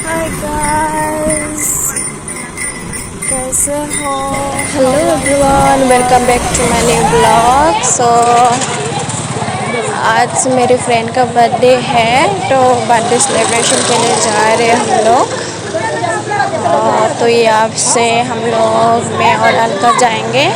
हाय guys, कैसे हो? Hello everyone, welcome back to my new blog. आज मेरी फ्रेंड का बर्थडे है, तो बर्थडे सेलिब्रेशन के लिए जा रहे हैं हम लोग। तो ये आपसे हम लोग मैं और अलका जाएंगे।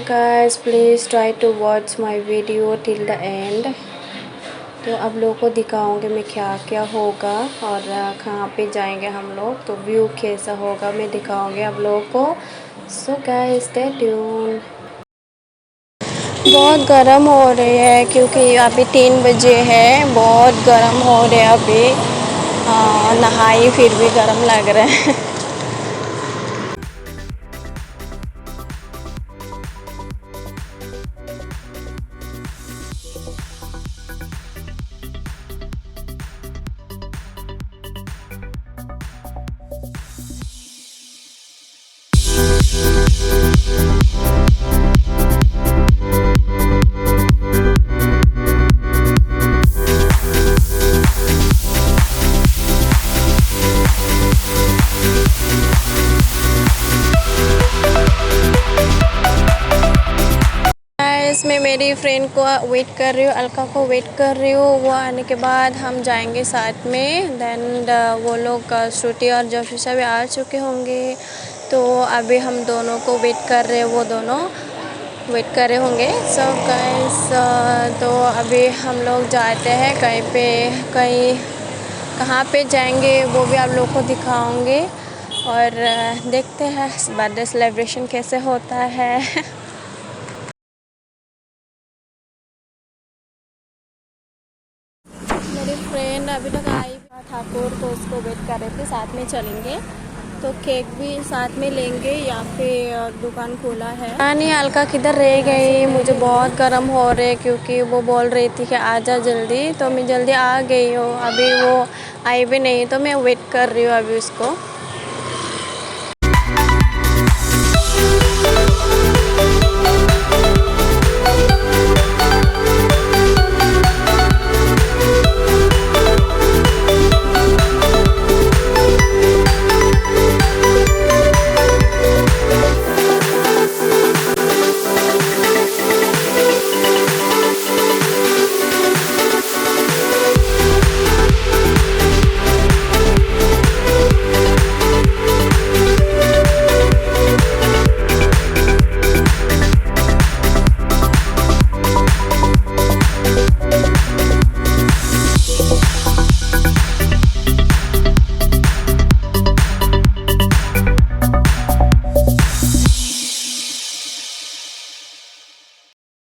Guys please try to watch my video till the end. तो आप लोगों को दिखाऊंगे मैं क्या क्या होगा और कहाँ पे जाएंगे हम लोग, तो व्यू कैसा होगा मैं दिखाऊंगी आप लोगों को। So guys stay tune. बहुत गर्म हो रही है क्योंकि अभी 3 बजे है, बहुत गर्म हो रहे है अभी। नहाई फिर भी गर्म लग रहा है। मैं मेरी फ्रेंड को वेट कर रही हूँ, अलका को वेट कर रही हूँ। वो आने के बाद हम जाएंगे साथ में। देन वो लोग श्रुति और जोशिशा भी आ चुके होंगे, तो अभी हम दोनों को वेट कर रहे हैं, वो दोनों वेट कर रहे होंगे। सो गाइस, तो अभी हम लोग जाते हैं कहीं कहाँ पे जाएंगे वो भी आप लोग को दिखाऊंगे। और देखते हैं बर्थडे सेलिब्रेशन कैसे होता है। मेरी फ्रेंड अभी तक आई ठाकुर, तो उसको वेट कर रहे थे, साथ में चलेंगे तो केक भी साथ में लेंगे। यहाँ पे दुकान खोला है। रानी अलका किधर रह गई? मुझे बहुत गर्म हो रहे क्योंकि वो बोल रही थी कि आजा जल्दी, तो मैं जल्दी आ गई हूँ। अभी वो आई भी नहीं, तो मैं वेट कर रही हूँ अभी उसको।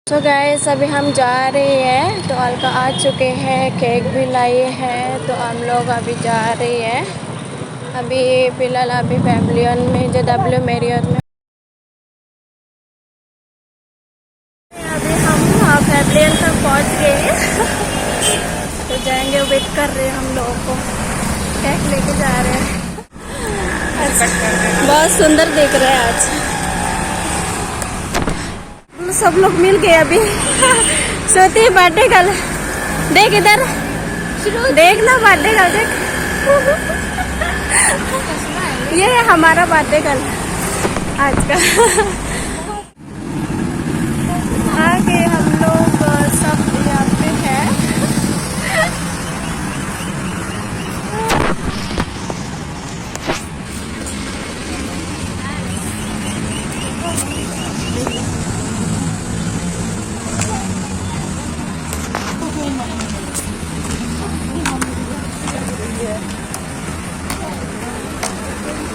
तो गाइस अभी हम जा रहे हैं, तो अलका आ चुके हैं, केक भी लाए हैं, तो हम लोग अभी जा रहे हैं। अभी फ़िलहाल अभी पैविलियन में JW मैरियट में अभी हम पैविलियन तक पहुंच गए। तो जाएंगे, वेट कर रहे हैं हम लोगों को। केक लेके जा रहे हैं। बहुत सुंदर दिख रहा है आज। सब लोग मिल गए अभी। सोती बर्थडे गर्ल, देख इधर, देख ना बर्थडे गर्ल, देख। ये है हमारा बर्थडे गर्ल आज का। आगे हम लोग सब यहाँ पे है।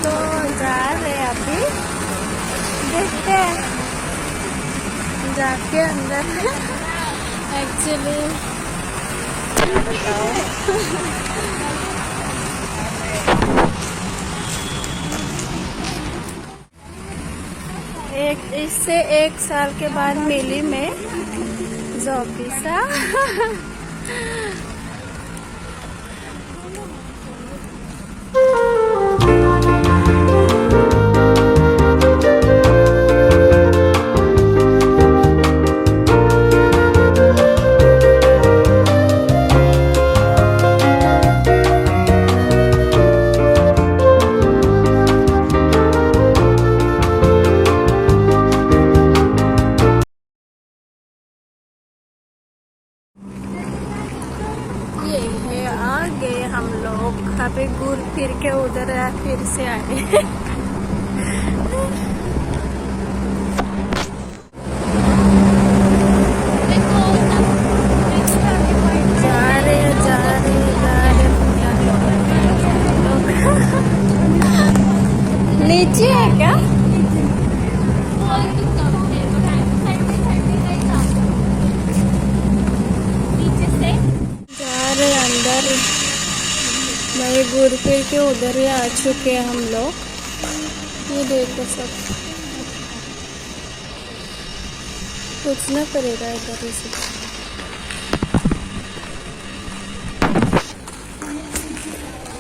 तो जा रहे अभी, देखते हैं जाके अंदर। एक्चुअली इससे 1 साल के बाद मेले में Zofisa. ये है आगे हम लोग अभी घूर फिर के उधर फिर से आए। नीचे है क्या? जा रहे अंदर भाई घूर फिर के उधर ही आ चुके हैं हम लोग। ये देखो सब पूछना पड़ेगा इधर ही से।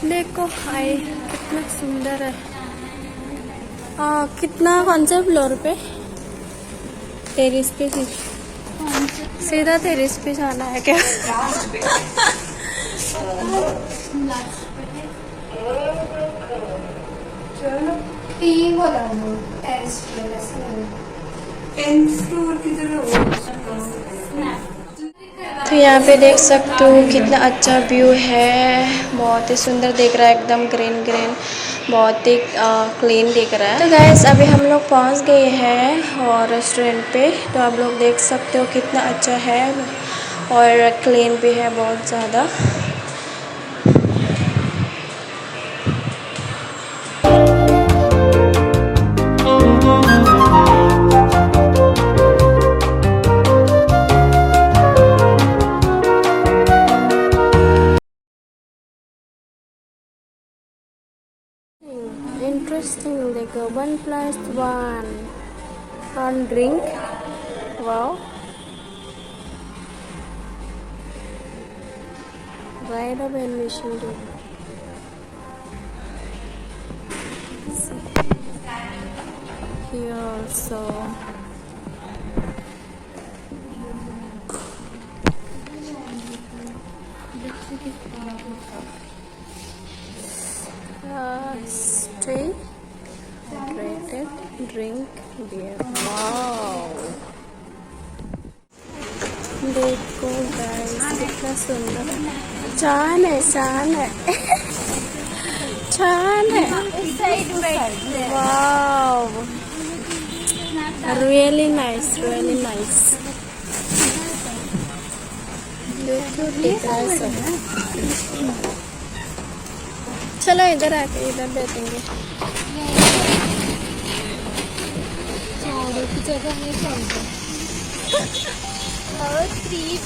देखो हाय कितना सुंदर है। कितना कौन से फ्लोर पे? टेरिस पे सीधा टेरिस पे जाना है क्या? तो यहाँ पे देख सकते हो कितना अच्छा व्यू है। बहुत ही सुंदर दिख रहा है, एकदम ग्रीन ग्रीन, बहुत ही क्लीन दिख रहा है। तो गाइस अभी हम लोग पहुँच गए हैं और रेस्टोरेंट पे। तो आप लोग देख सकते हो कितना अच्छा है और क्लीन भी है बहुत ज़्यादा। Interesting, like 1+1 on drink. Wow, right up and machine too. Here also. Stay hydrated, drink beer. Wow, देखो गाइस कितना सुंदर है। छान है, छान है। छान है। वाव, really nice, really nice। देखो दिख रहा है सब। चलो इधर आके इधर बैठेंगे। की जगह है और 3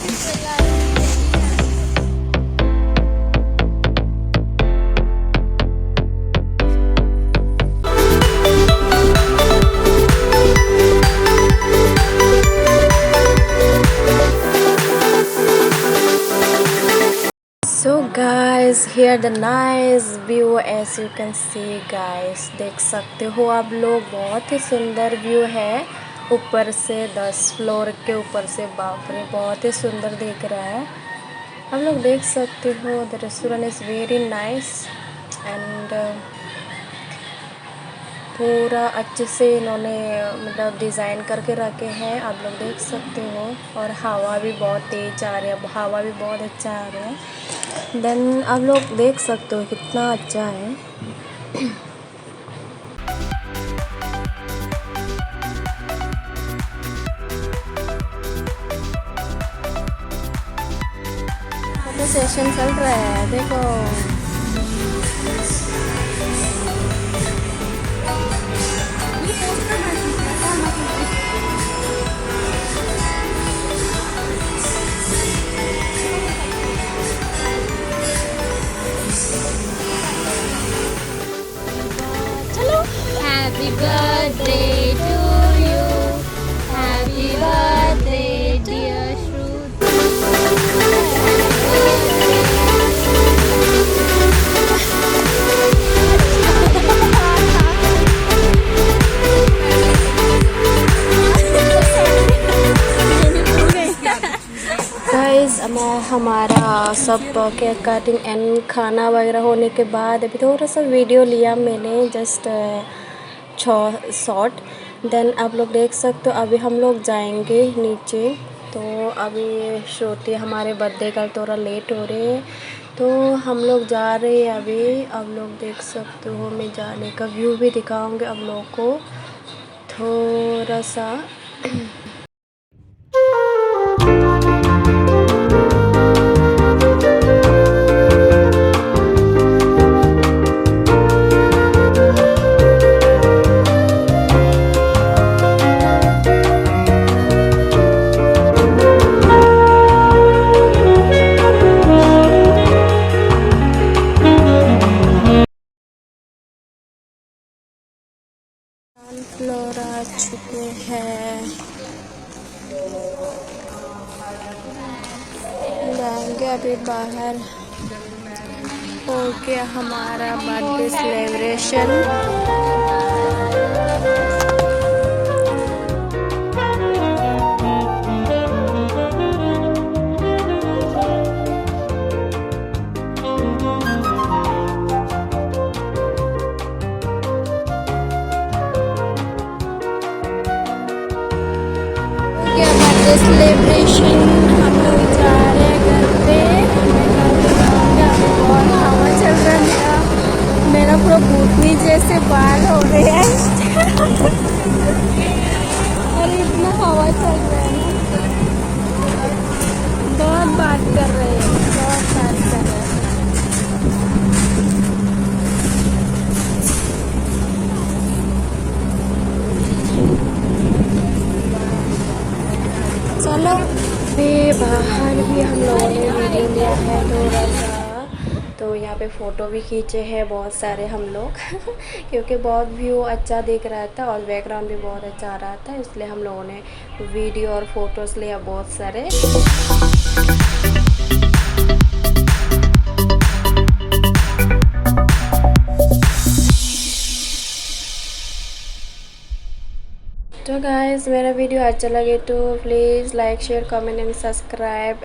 So guys, here the nice view as you can see guys, देख सकते हो आप लोग, बहुत ही सुंदर व्यू है ऊपर से 10 फ्लोर के ऊपर से। बाप रे बहुत ही सुंदर दिख रहा है। आप लोग देख सकते हो the restaurant is very nice and पूरा अच्छे से इन्होंने मतलब डिज़ाइन करके रखे हैं, आप लोग देख सकते हो। और हवा भी बहुत तेज़ आ रही है, हवा भी बहुत अच्छा आ रहा है। देन आप लोग देख सकते हो कितना अच्छा है। फोटो सेशन चल रहा है, देखो। Happy birthday to you. Happy birthday, dear Shru. मैं हमारा सब केक कटिंग एंड खाना वगैरह होने के बाद अभी थोड़ा सा वीडियो लिया मैंने, जस्ट शॉर्ट। देन आप लोग देख सकते हो अभी हम लोग जाएंगे नीचे। तो अभी श्रुति हमारे बर्थडे का थोड़ा लेट हो रहे हैं, तो हम लोग जा रहे हैं अभी। आप लोग देख सकते हो, मैं जाने का व्यू भी दिखाऊंगी आप लोगों को थोड़ा सा। फ्लोर आ चुके हैं, जाएंगे अभी बाहर। हो गया हमारा बर्थडे सेलिब्रेशन। बर्थडे सेलिब्रेशन हम लोग जा रहे हैं घर पे। मैं घर पे जाऊँगी। अभी बहुत हवा चल रहा है, मेरा पूरा भूतनी जैसे बाल हो रहे हैं और इतना हवा चल रहा है ना, बहुत बात कर रहे हैं, बहुत बात कर रहे हैं। चलो फिर बाहर भी हम लोगों ने वीडियो लिया है थोड़ा सा, तो यहाँ पे फ़ोटो भी खींचे हैं बहुत सारे हम लोग क्योंकि बहुत व्यू अच्छा दिख रहा था और बैकग्राउंड भी बहुत अच्छा आ रहा था, इसलिए हम लोगों ने वीडियो और फोटोज़ लिया बहुत सारे। तो गाइस मेरा वीडियो अच्छा लगे तो please like share comment and subscribe.